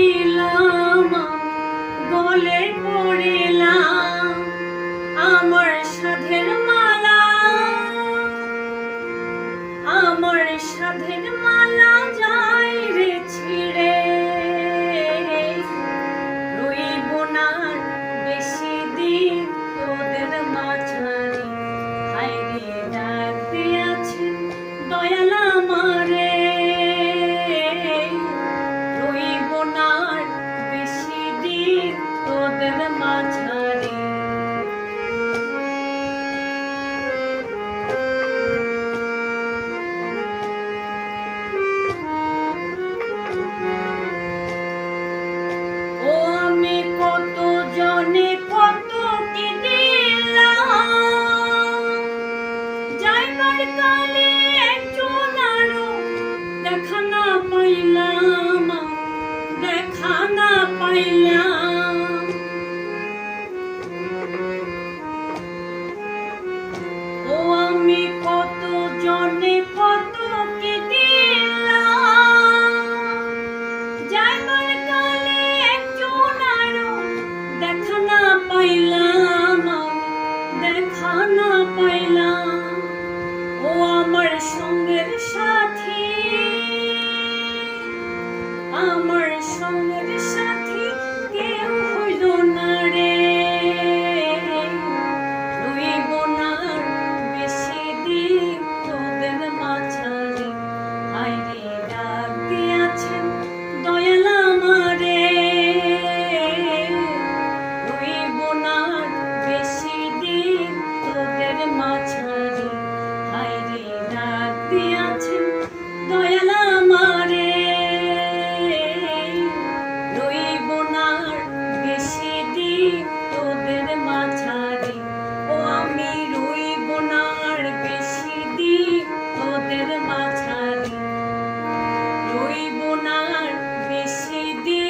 করিলাম গলে পড়িলাম আমার সাধের মালা, আমার সাধের মালা যায় রে ছিড়ে, রইব না বেশি দিন তোদের মাঝারে। হায়রে ডাক দিয়াছেন দয়াল আমারে, রইব না বেশি দিন তোদের মাঝারে। কত জনে কত কি দিলাম, যাইবার কালে একজন আরো দেখা না পাইলাম, দেখা না পাইলাম। ও আমি কত জনে কত কি দিলাম, যাইবার কালে একজন আরো দেখা না পাইলাম, দেখা না পাইলাম। ও আমার সঙ্গের সাথী, আমার সঙ্গের সাথী